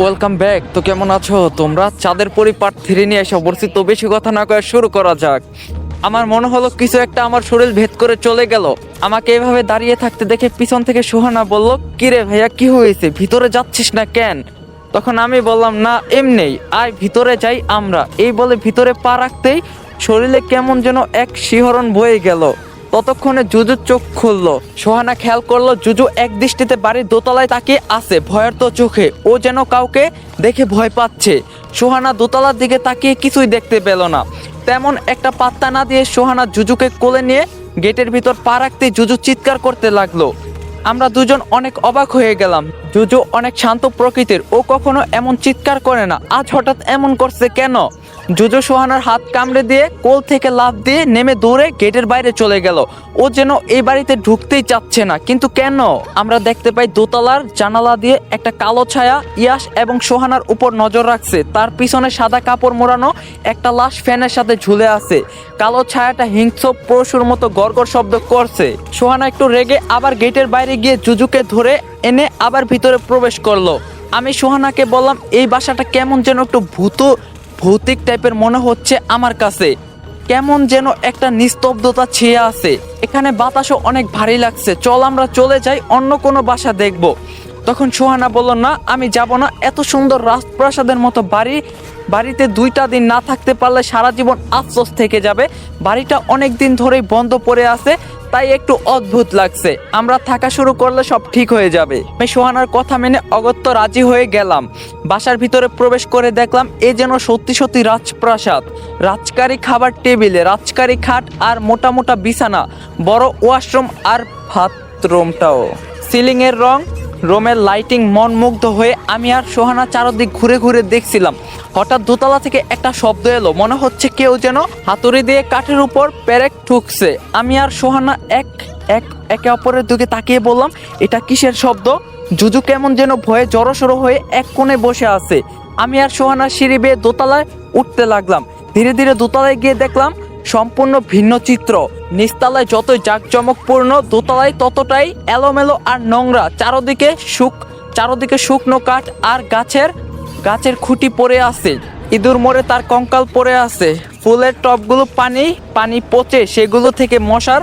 Welcome back. তো কেমন আছো তোমরা? চাঁদের পরি পার্ট 3 নিয়ে এসে পড়ছি। তো বেশি কথা না কয়ে শুরু করা যাক। আমার মনে হলো কিছু একটা আমার শরীর ভেদ করে চলে গেল। আমাকে এভাবে দাঁড়িয়ে থাকতে দেখে পিছন থেকে সোহানা বলল, কিরে ভাইয়া কি হয়েছে, ভিতরে যাচ্ছিস না কেন? তখন আমি বললাম, না এমনি আয় ভিতরে যাই আমরা। এই বলে ভিতরে পা রাখতেই শরীরে কেমন যেন এক শিহরণ বয়ে গেল। ততক্ষণে জুজু চোখ খুললো। সোহানা খেয়াল করলো জুজু এক দৃষ্টিতে বাড়ির দোতলায় তাকিয়ে আছে ভয়ার্ত চোখে। ও যেন কাউকে দেখে ভয় পাচ্ছে। সোহানা দোতলার দিকে তাকিয়ে কিছুই দেখতে পেল না। তেমন একটা পাত্তা না দিয়ে সোহানা জুজুকে কোলে নিয়ে গেটের ভিতর পা রাখতেই জুজু চিৎকার করতে লাগলো। আমরা দুজন অনেক অবাক হয়ে গেলাম। জুজু অনেক শান্ত প্রকৃতির, ও কখনো এমন চিৎকার করে না, আজ হঠাৎ এমন করছে কেন? জুজু সোহানার হাত কামড়ে দিয়ে কোল থেকে লাফ দিয়ে নেমে দৌড়ে গেটের বাইরে চলে গেল। ও যেন এই বাড়িতে ঢুকতেই চাচ্ছে না, কিন্তু কেন? আমরা দেখতে পাই দোতলার জানালা দিয়ে একটা কালো ছায়া ইয়াস এবং সোহানার উপর নজর রাখছে। তার পিছনে সাদা কাপড় মোড়ানো একটা লাশ ফ্যানের সাথে ঝুলে আছে। কালো ছায়াটা হিংস্র পশুর মতো গড়গড় শব্দ করছে। সোহানা একটু রেগে আবার গেটের বাইরে গিয়ে জুজুকে ধরে এনে আবার ভিতরে প্রবেশ করলো। আমি সোহানাকে বললাম, এই বাসাটা কেমন যেন একটু ভৌতিক টাইপের মনে হচ্ছে আমার কাছে। কেমন যেন একটা নিস্তব্ধতা ছেয়ে আছে। এখানে বাতাসও অনেক ভারী লাগছে, চল আমরা চলে যাই, অন্য কোনো বাসা দেখব। তখন সোহানা বলল, না আমি যাব না। এত সুন্দর রাজপ্রাসাদের মতো বাড়িতে 2টা দিন না থাকতে পারলে সারা জীবন আফসোস থেকে যাবে। বাড়িটা অনেক দিন ধরেই বন্ধ পড়ে আছে, তাই একটু অদ্ভুত লাগছে। আমরা থাকা শুরু করলে সব ঠিক হয়ে যাবে। আমি সোহানার কথা মেনে অগত্য রাজি হয়ে গেলাম। বাসার ভিতরে প্রবেশ করে দেখলাম এ যেন সত্যি সত্যি রাজপ্রাসাদ। রাজকারী খাবার টেবিলে, রাজকারী খাট আর মোটা মোটা বিছানা, বড় ওয়াশরুম আর বাথরুমটাও। সিলিং এর রং, রুমের লাইটিং, মন মুগ্ধ হয়ে আমি আর সোহানা চারদিক ঘুরে ঘুরে দেখছিলাম। হঠাৎ দোতলা থেকে একটা শব্দ এলো, মনে হচ্ছে কেউ যেন হাতুড়ি দিয়ে কাঠের উপর পেরেক ঠুকছে। আমি আর সোহানা একে অপরের দিকে তাকিয়ে বললাম, এটা কিসের শব্দ? জুজু কেমন যেন ভয়ে জড়সড় হয়ে এক কোণে বসে আছে। আমি আর সোহানা সিঁড়ি বেয়ে দোতলায় উঠতে লাগলাম। ধীরে ধীরে দোতলায় গিয়ে দেখলাম সম্পূর্ণ ভিন্ন চিত্র। নিচতলায় যতই জাঁকজমকপূর্ণ, দোতলায় ততটাই এলোমেলো আর নোংরা। চারদিকে শুকনো কাঠ আর গাছের খুঁটি পড়ে আছে। ইঁদুর মরে তার কঙ্কাল পড়ে আছে। ফুলের টবগুলো পানি পচে সেগুলো থেকে মশার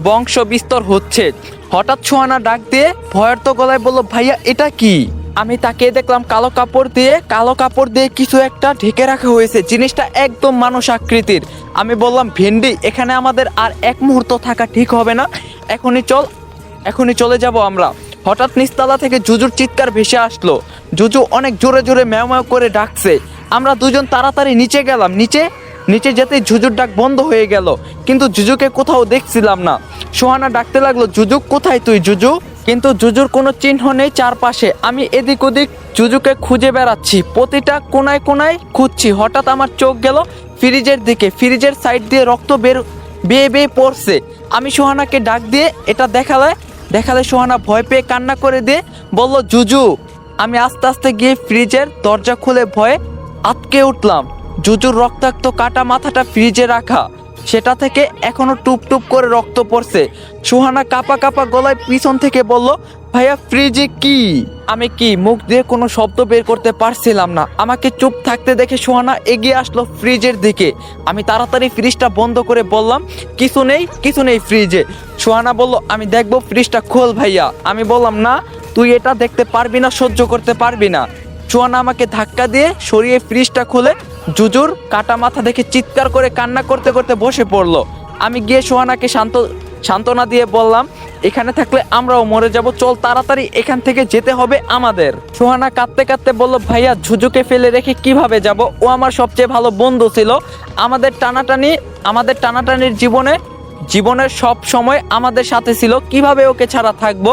বংশ বিস্তার হচ্ছে। হঠাৎ সোহানা ডাক দিয়ে ভয়ার্ত গলায় বলল, ভাইয়া এটা কি? আমি তাকিয়ে দেখলাম কালো কাপড় দিয়ে কিছু একটা ঢেকে রাখা হয়েছে। জিনিসটা একদম মানুষ আকৃতির। আমি বললাম, ভেন্ডি, এখানে আমাদের আর এক মুহূর্ত থাকা ঠিক হবে না, এখনই চলে যাব আমরা। হঠাৎ নিচতলা থেকে জুজুর চিৎকার ভেসে আসলো। জুজু অনেক জোরে জোরে ম্যাও ম্যাও করে ডাকছে। আমরা দুজন তাড়াতাড়ি নিচে গেলাম। নিচে যেতেই জুজুর ডাক বন্ধ হয়ে গেল, কিন্তু জুজুকে কোথাও দেখছিলাম না। সোহানা ডাকতে লাগলো, জুজু কোথায় তুই জুজু? কিন্তু জুজুর কোনো চিহ্ন নেই চারপাশে। আমি এদিক ওদিক জুজুকে খুঁজে বেড়াচ্ছি, প্রতিটা কোনায় খুঁজছি। হঠাৎ আমার চোখ গেল ফ্রিজের দিকে। ফ্রিজের সাইড দিয়ে রক্ত বেয়ে পড়ছে। আমি সোহানাকে ডাক দিয়ে এটা দেখালে সোহানা ভয় পেয়ে কান্না করে দিয়ে বলল, জুজু। আমি আস্তে আস্তে গিয়ে ফ্রিজের দরজা খুলে ভয়ে আটকে উঠলাম। জুজুর রক্তাক্ত কাটা মাথাটা ফ্রিজে রাখা, সেটা থেকে এখনো টুপ টুপ করে রক্ত পড়ছে। সোহানা কাপা গলায় পিছন থেকে বলল, ভাইয়া ফ্রিজে কি? আমি মুখ দিয়ে কোনো শব্দ বের করতে পারছিলাম না। আমাকে চুপ থাকতে দেখে সোহানা এগিয়ে আসলো ফ্রিজের দিকে। আমি তাড়াতাড়ি ফ্রিজটা বন্ধ করে বললাম, কিছু নেই ফ্রিজে। সোহানা বলল, আমি দেখবো, ফ্রিজটা খোল ভাইয়া। আমি বললাম, না তুই এটা দেখতে পারবি না, সহ্য করতে পারবি না। সোহানা আমাকে ধাক্কা দিয়ে সরিয়ে ফ্রিজটা খুলে জুজুর কাটা মাথা দেখে চিৎকার করে কান্না করতে করতে বসে পড়লো। আমি গিয়ে সোহানাকে সান্ত্বনা দিয়ে বললাম, এখানে থাকলে আমরাও মরে যাব, চল তাড়াতাড়ি এখান থেকে যেতে হবে আমাদের। সোহানা কাঁদতে বলল, ভাইয়া ঝুজুকে ফেলে রেখে কিভাবে যাব? ও আমার সবচেয়ে ভালো বন্ধু ছিল। আমাদের টানাটানির জীবনের সব সময় আমাদের সাথে ছিল, কিভাবে ওকে ছাড়া থাকবো?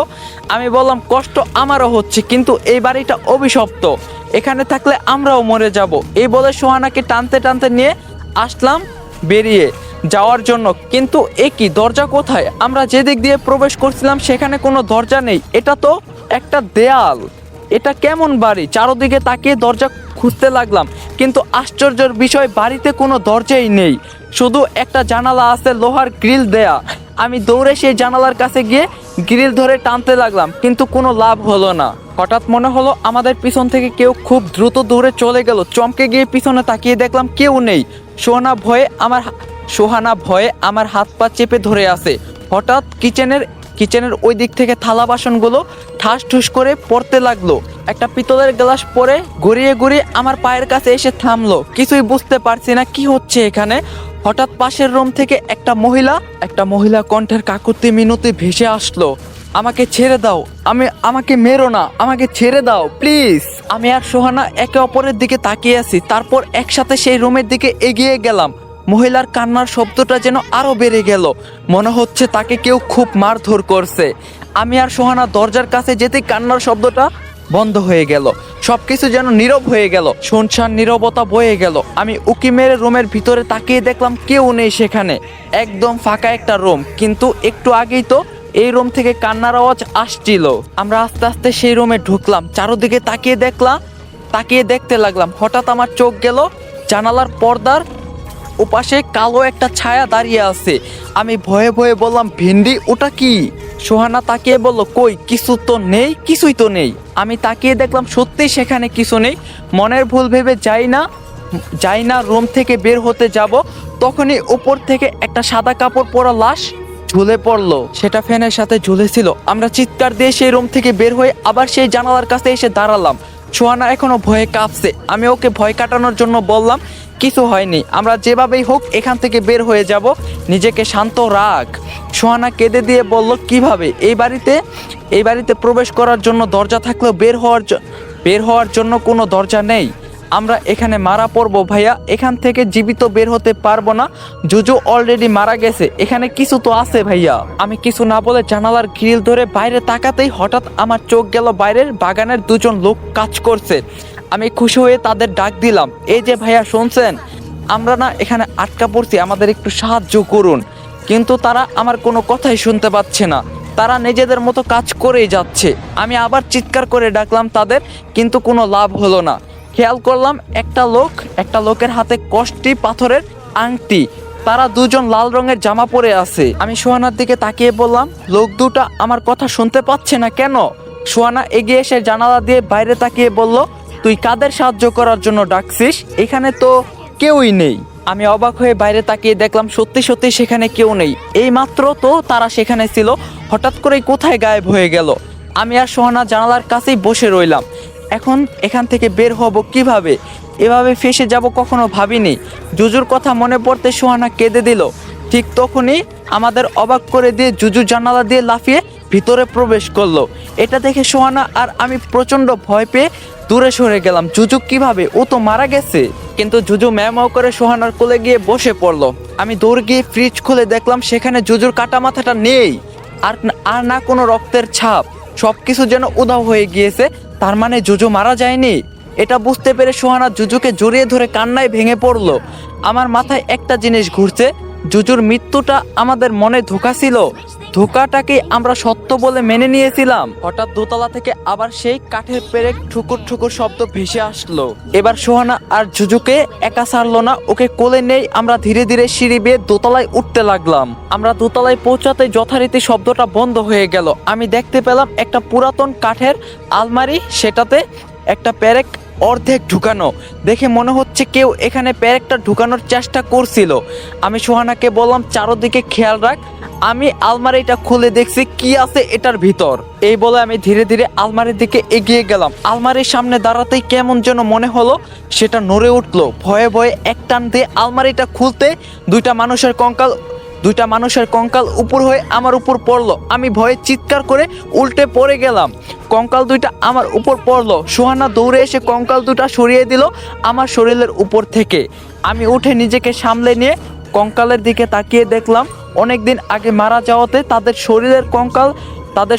আমি বললাম, কষ্ট আমারও হচ্ছে, কিন্তু এই বাড়িটা অভিশপ্ত, এখানে থাকলে আমরাও মরে যাব। এই বলে সোহানাকে টানতে নিয়ে আসলাম বেরিয়ে যাওয়ার জন্য। কিন্তু কি দরজা কোথায়? আমরা যেদিক দিয়ে প্রবেশ করছিলাম সেখানে কোনো দরজা নেই। এটা তো একটা দেয়াল, এটা কেমন বাড়ি? চারদিকে তাকিয়ে দরজা খুঁজতে লাগলাম, কিন্তু আশ্চর্যের বিষয়, বাড়িতে কোনো দরজাই নেই, শুধু একটা জানালা আছে, লোহার গ্রিল দেয়া। আমি দৌড়ে সেই জানালার কাছে গিয়ে গ্রিল ধরে টানতে লাগলাম, কিন্তু কোনো লাভ হলো না। হঠাৎ মনে হলো আমাদের পিছন থেকে কেউ খুব দ্রুত দৌড়ে চলে গেল। চমকে গিয়ে পিছনে তাকিয়ে দেখলাম কেউ নেই। সোহানা ভয়ে আমার হাত পা চেপে ধরে আছে। হঠাৎ কিচেনের ওই দিক থেকে থালা বাসনগুলো ঠাস ঠুস করে পড়তে লাগলো। একটা পিতলের গ্লাস পরে গড়িয়ে গড়িয়ে আমার পায়ের কাছে এসে থামলো। কিছুই বুঝতে পারছি না কি হচ্ছে এখানে। হঠাৎ পাশের রুম থেকে একটা মহিলা কণ্ঠের কাকুতি মিনতি ভেসে আসলো। আমাকে ছেড়ে দাও, আমাকে মেরো না, আমাকে ছেড়ে দাও প্লিজ। আমি আর সোহানা একে অপরের দিকে তাকিয়ে আছি। তারপর একসাথে সেই রুমের দিকে এগিয়ে গেলাম। মহিলার কান্নার শব্দটা যেন আরো বেড়ে গেল। মনে হচ্ছে তাকে কেউ খুব মারধর করছে। আমি আর সোহানা দরজার কাছে যেতেই কান্নার শব্দটা বন্ধ হয়ে গেল। সবকিছু যেন নীরব হয়ে গেল। শুনশান নীরবতা বয়ে গেল। আমি উকি মেরে রুমের ভিতরে তাকিয়ে দেখলাম কেউ নেই সেখানে। একদম ফাঁকা একটা রুম, কিন্তু একটু আগেই তো এই রুম থেকে কান্নার আওয়াজ আসছিল। আমরা আস্তে আস্তে সেই রুমে ঢুকলাম। চারদিকে তাকিয়ে দেখতে লাগলাম। হঠাৎ আমার চোখ গেল জানালার পর্দার ওপাশে কালো একটা ছায়া দাঁড়িয়ে আছে। আমি ভয়ে ভয়ে বললাম, ভেন্ডি ওটা কি? সোহানা তাকিয়ে বলল, কই কিছু তো নেই, কিছুই তো নেই। আমি তাকিয়ে দেখলাম সত্যি সেখানে কিছু নেই। মনের ভুল ভেবে যাই না রুম থেকে বের হতে যাব, তখনই উপর থেকে একটা সাদা কাপড় পরা লাশ ঝুলে পড়লো। সেটা ফ্যানের সাথে ঝুলেছিল। আমরা চিৎকার দিয়ে সেই রুম থেকে বের হয়ে আবার সেই জানালার কাছে এসে দাঁড়ালাম। সোহানা এখনো ভয়ে কাঁপছে। আমি ওকে ভয় কাটানোর জন্য বললাম, কিছু হয়নি, আমরা যেভাবেই হোক এখান থেকে বের হয়ে যাব, নিজেকে শান্ত রাখ। সোহানা কেঁদে দিয়ে বলল, কিভাবে? এই বাড়িতে প্রবেশ করার জন্য দরজা থাকলেও বের হওয়ার জন্য কোনো দরজা নেই। আমরা এখানে মারা পড়বো ভাইয়া, এখান থেকে জীবিত বের হতে পারবো না। জুজু অলরেডি মারা গেছে, এখানে কিছু তো আছে ভাইয়া। আমি কিছু না বলে জানালার গ্রিল ধরে বাইরে তাকাতেই হঠাৎ আমার চোখ গেল বাইরের বাগানের দুজন লোক কাজ করছে। আমি খুশি হয়ে তাদের ডাক দিলাম, এই যে ভাইয়া শুনছেন, আমরা না এখানে আটকা পড়ছি, আমাদের একটু সাহায্য করুন। কিন্তু তারা আমার কোনো কথাই শুনতে পাচ্ছে না। তারা নিজেদের মতো কাজ করেই যাচ্ছে। আমি আবার চিৎকার করে ডাকলাম তাদের, কিন্তু কোনো লাভ হলো না। খেয়াল করলাম একটা লোকের হাতে কষ্টি পাথরের আংটি। তারা দুজন লাল রঙের জামা পরে আছে। আমি সোহানার দিকে তাকিয়ে বললাম, লোক দুটা আমার কথা শুনতে পাচ্ছে না কেন? সোহানা এগিয়ে এসে জানালা দিয়ে বাইরে তাকিয়ে বলল, তুই কাদের সাহায্য করার জন্য ডাকছিস? এখানে তো কেউই নেই। আমি অবাক হয়ে বাইরে তাকিয়ে দেখলাম সত্যি সত্যি সেখানে কেউ নেই। এই মাত্র তো তারা সেখানে ছিল, হঠাৎ করেই কোথায় গায়েব হয়ে গেল। আমি আর সোহানা জানালার কাছেই বসে রইলাম। এখন এখান থেকে বের হব কিভাবে? এভাবে ফেসে যাব কখনো ভাবিনি। জুজুর কথা মনে পড়তে সোহানা কেঁদে দিল। ঠিক তখনই আমাদের অবাক করে দিয়ে জুজু জানালা দিয়ে লাফিয়ে ভিতরে প্রবেশ করলো। এটা দেখে সোহানা আর আমি প্রচণ্ড ভয় পেয়ে দূরে সরে গেলাম। জুজু কিভাবে? ও তো মারা গেছে। কিন্তু জুজু ম্যাও করে সোহানার কোলে গিয়ে বসে পড়লো। আমি দৌড় গিয়ে ফ্রিজ খুলে দেখলাম সেখানে জুজুর কাটা মাথাটা নেই, আর না কোনো রক্তের ছাপ। সবকিছু যেন উধাও হয়ে গিয়েছে। তার মানে জুজু মারা যায়নি। এটা বুঝতে পেরে সোহানা জুজুকে জড়িয়ে ধরে কান্নায় ভেঙে পড়লো। আমার মাথায় একটা জিনিস ঘুরছে, জুজুর মৃত্যুটা আমাদের মনে ধোঁকা ছিল। ধোঁকাটাকে আমরা সত্য বলে মেনে নিয়েছিলাম। হঠাৎ দোতলা থেকে আবার সেই কাঠের পেরেক ঠুকুর ঠুকুর শব্দ ভেসে আসলো। এবার সোহানা আর জুজুকে একা ছাড়লো না, ওকে কোলে নেই আমরা ধীরে ধীরে সিঁড়ি বেয়ে দোতলায় উঠতে লাগলাম। আমরা দোতলায় পৌঁছাতে যথারীতি শব্দটা বন্ধ হয়ে গেল। আমি দেখতে পেলাম একটা পুরাতন কাঠের আলমারি, সেটাতে একটা পেরেক অর্ধেক ঢুকানো। দেখে মনে হচ্ছে কেউ এখানে পেরেকটা ঢুকানোর চেষ্টা করছিল। আমি সোহানাকে বললাম, চারদিকে খেয়াল রাখ। আমি আলমারিটা খুলে দেখছি কি আছে এটার ভিতর। এই বলে আমি ধীরে ধীরে আলমারির দিকে এগিয়ে গেলাম। আলমারির সামনে দাঁড়াতেই কেমন যেন মনে হলো সেটা নড়ে উঠলো। ভয়ে ভয়ে এক টান দিয়ে আলমারিটা খুলতে দুইটা মানুষের কঙ্কাল উপর হয়ে আমার উপর পড়লো। আমি ভয়ে চিৎকার করে উল্টে পড়ে গেলাম। কঙ্কাল দুইটা আমার উপর পড়লো। সোহানা দৌড়ে এসে কঙ্কাল দুটা সরিয়ে দিল আমার শরীরের উপর থেকে। আমি উঠে নিজেকে সামলে নিয়ে কঙ্কালের দিকে তাকিয়ে দেখলাম অনেকদিন আগে মারা যাওয়াতে তাদের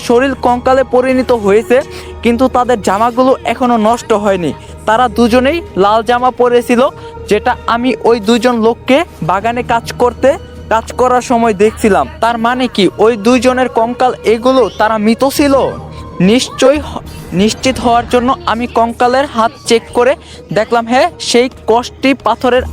শরীর কঙ্কালে পরিণত হয়েছে, কিন্তু তাদের জামাগুলো এখনো নষ্ট হয়নি। তারা দুজনেই লাল জামা পরেছিল, যেটা আমি ওই দুজন লোককে বাগানে কাজ করার সময় দেখছিলাম। তার মানে কি ওই দুইজনের কঙ্কাল এগুলো তারা মৃত ছিল? নিশ্চিত হওয়ার জন্য আমি কঙ্কালের হাত চেক করে দেখলাম, হ্যাঁ, সেই কষ্টি পাথরের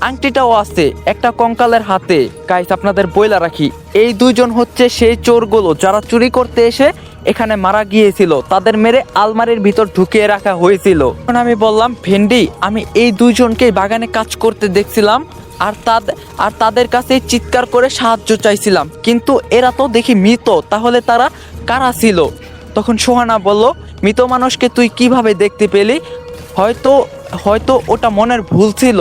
আংটিটাও আছে একটা কঙ্কালের হাতে। গাইস, আপনাদের বইলা রাখি, এই দুইজন হচ্ছে সেই চোরগুলো যারা চুরি করতে এসে এখানে মারা গিয়েছিল, তাদের মেরে আলমারির ভিতর ঢুকিয়ে রাখা হয়েছিল। তখন আমি বললাম, ভেন্ডি, আমি এই দুইজনকে বাগানে কাজ করতে দেখছিলাম আর তাদের কাছে চিৎকার করে সাহায্য চাইছিলাম, কিন্তু এরা তো দেখি মৃত, তাহলে তারা কারা ছিল? তখন সোহানা বলল, মৃত মানুষকে তুই কিভাবে দেখতে পেলি? হয়তো হয়তো ওটা মনের ভুল ছিল।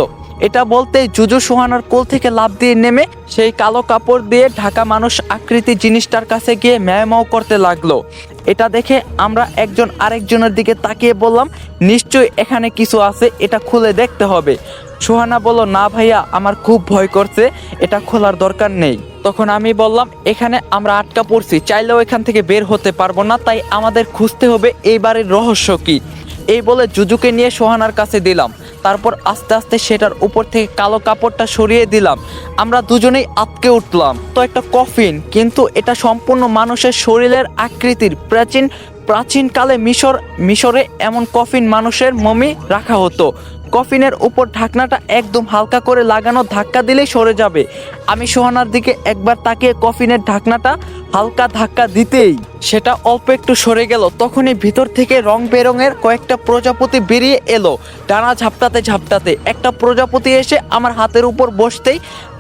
এটা বলতেই জুজু সোহানার কোল থেকে লাফ দিয়ে নেমে সেই কালো কাপড় দিয়ে ঢাকা মানুষ আকৃতি জিনিসটার কাছে গিয়ে ম্যাও করতে লাগলো। এটা দেখে আমরা একজন আরেকজনের দিকে তাকিয়ে বললাম, নিশ্চয়ই এখানে কিছু আছে, এটা খুলে দেখতে হবে। সোহানা বলল, না ভাইয়া, আমার খুব ভয় করছে, এটা খোলার দরকার নেই। তখন আমি বললাম, এখানে আমরা আটকা পড়ছি, চাইলেও এখান থেকে বের হতে পারবো না, তাই আমাদের খুঁজতে হবে এই বাড়ির রহস্য কি। এই বলে জুজুকে নিয়ে সোহানার কাছে দিলাম, তারপর আস্তে আস্তে সেটার উপর থেকে কালো কাপড়টা সরিয়ে দিলাম। আমরা দুজনেই আটকে উঠলাম। তো একটা কফিন, কিন্তু এটা সম্পূর্ণ মানুষের শরীরের আকৃতির। প্রাচীনকালে মিশরে এমন কফিন মানুষের মমি রাখা হতো। কফিনের উপর ঢাকনাটা একদম হালকা করে লাগানো, ধাক্কা দিলেই সরে যাবে। আমি সোহানার দিকে একবার তাকিয়ে কফিনের ঢাকনাটা হালকা ধাক্কা দিতেই সেটা অল্প একটু সরে গেল। তখনই ভিতর থেকে রং বেরঙের কয়েকটা প্রজাপতি বেরিয়ে এলো, ডানা ঝাপটাতে ঝাপটাতে। একটা প্রজাপতি এসে আমার হাতের উপর বসতেই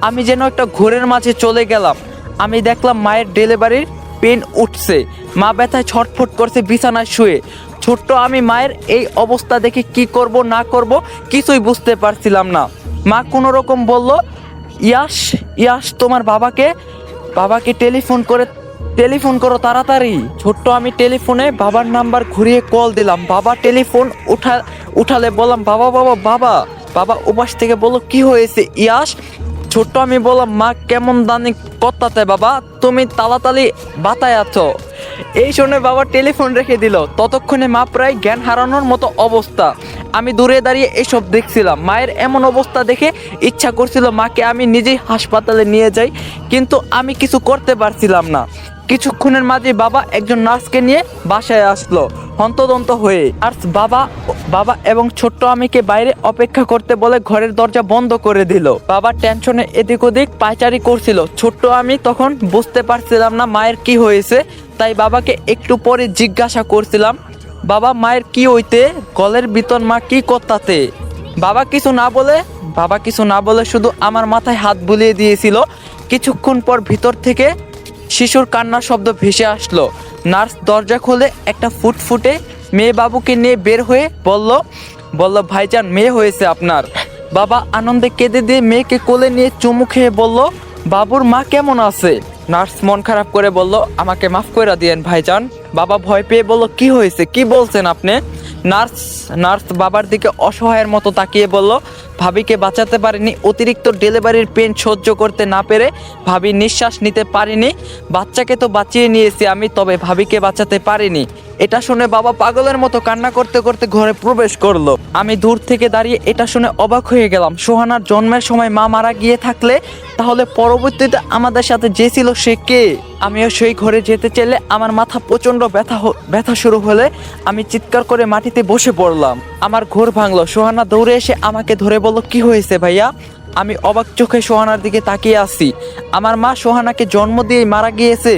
আমি যেন একটা ঘোরের মাঝে চলে গেলাম। আমি দেখলাম মায়ের ডেলিভারির পেন উঠছে, মা ব্যথায় ছটফট করছে বিছানায় শুয়ে। ছোট্ট আমি মায়ের এই অবস্থা দেখে কি করব না করব কিছুই বুঝতে পারছিলাম না। মা কোনো রকম বলল, ইয়াস তোমার বাবাকে টেলিফোন করো তাড়াতাড়ি। ছোট্ট আমি টেলিফোনে বাবার নাম্বার ঘুরিয়ে কল দিলাম। বাবা টেলিফোন উঠালে বললাম, বাবা উপাস থেকে বললো, কি হয়েছে ইয়াস? ছোট্ট আমি বললাম, মা কেমন দানি কত্তাতে বাবা, তুমি তাড়াতাড়ি বাতায় আছো। এই শুনে বাবা টেলিফোন রেখে দিল। ততক্ষণে মা প্রায় জ্ঞান হারানোর মতো অবস্থা। আমি দূরে দাঁড়িয়ে এসব দেখছিলাম। মায়ের এমন অবস্থা দেখে ইচ্ছা করছিল মাকে আমি নিজেই হাসপাতালে নিয়ে যাই, কিন্তু আমি কিছু করতে পারছিলাম না। কিছুক্ষণের মাঝে বাবা একজন নার্সকে নিয়ে বাসায় আসলো হন্তদন্ত হয়ে। আর বাবা এবং ছোট্ট আমিকে বাইরে অপেক্ষা করতে বলে ঘরের দরজা বন্ধ করে দিল। বাবা টেনশনে এদিক ওদিক পায়চারি করছিল। ছোট্ট আমি তখন বুঝতে পারছিলাম না মায়ের কি হয়েছে, তাই বাবাকে একটু পরে জিজ্ঞাসা করছিলাম, বাবা মায়ের কি হইতে? গলের ভিতর মা কি করতাতে? বাবা কিছু না বলে শুধু আমার মাথায় হাত বুলিয়ে দিয়েছিল। কিছুক্ষণ পর ভিতর থেকে শিশুর কান্নার শব্দ ভেসে আসলো। নার্স দরজা খুলে একটা ফুটফুটে মেয়ে বাবুকে নিয়ে বের হয়ে বলল, ভাইজান, মেয়ে হয়েছে আপনার। বাবা আনন্দে কেঁদে দিয়ে মেয়েকে কোলে নিয়ে চুমু খেয়ে বলল, বাবুর মা কেমন আছে? নার্স মন খারাপ করে বলল, আমাকে মাফ করে দিয়েন ভাইজান। বাবা ভয় পেয়ে বলল, কি হয়েছে, কি বলছেন আপনি? নার্স বাবার দিকে অসহায়ের মতো তাকিয়ে বলল, ভাবিকে বাঁচাতে পারিনি, অতিরিক্ত ডেলিভারির পেন সহ্য করতে না পেরে ভাবি নিঃশ্বাস নিতে পারিনি। বাচ্চাকে তো বাঁচিয়ে নিয়েছি আমি, তবে ভাবিকে বাঁচাতে পারিনি। এটা শুনে বাবা পাগলের মতো কান্না করতে করতে ঘরে প্রবেশ করলো। আমি দূর থেকে দাঁড়িয়ে এটা শুনে অবাক হয়ে গেলাম। সোহানার জন্মের সময় মা মারা গিয়ে থাকলে তাহলে পরবর্তীতে আমাদের সাথে যে ছিল সে কে? আমিও সেই ঘরে যেতে চাইলে আমার মাথা প্রচণ্ড ব্যথা শুরু হলে আমি চিৎকার করে মাটিতে বসে পড়লাম। আমার ঘোর ভাঙলো। সোহানা দৌড়ে এসে আমাকে ধরে বলল, কি হয়েছে ভাইয়া? আমি অবাক চোখে সোহানার দিকে তাকিয়ে আছি। আমার মা সোহানাকে জন্ম দিয়ে মারা গেছে।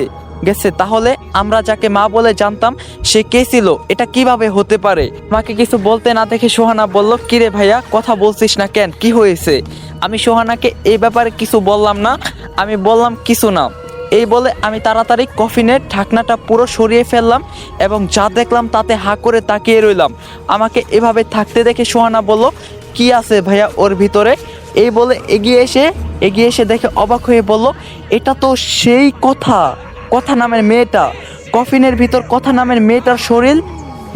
তাহলে আমরা যাকে মা বলে জানতাম সে কে ছিল? এটা কিভাবে হতে পারে? আমাকে কিছু বলতে না দেখে সোহানা বলল, কিরে ভাইয়া, কথা বলছিস না কেন, কি হয়েছে? আমি সোহানাকে এই ব্যাপারে কিছু বললাম না। আমি বললাম, কিছু না। এই বলে আমি তাড়াতাড়ি কফিনের ঢাকনাটা পুরো সরিয়ে ফেললাম এবং যা দেখলাম তাতে হা করে তাকিয়ে রইলাম। আমাকে এভাবে থাকতে দেখে সোহানা বলল, কি আছে ভাইয়া ওর ভিতরে? এই বলে এগিয়ে এসে দেখে অবাক হয়ে বলল, এটা তো সেই কথা নামের মেয়েটা। কফিনের ভিতর কথা নামের মেয়েটার শরীর,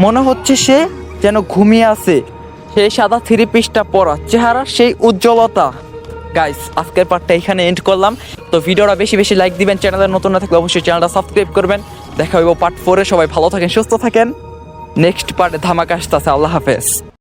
মনে হচ্ছে সে যেন ঘুমিয়ে আছে। সেই সাদা থ্রি পিসটা পরা, চেহারা সেই উজ্জ্বলতা। গাইস, আজকের পার্টটা এখানে এন্ড করলাম। তো ভিডিওটা বেশি বেশি লাইক দিবেন, চ্যানেলে নতুন না থাকলে অবশ্যই চ্যানেলটা সাবস্ক্রাইব করবেন। দেখা হইব পার্ট 4-এ। সবাই ভালো থাকেন, সুস্থ থাকেন। নেক্সট পার্টে ধামাকা আসতেছে। আল্লাহ হাফেজ।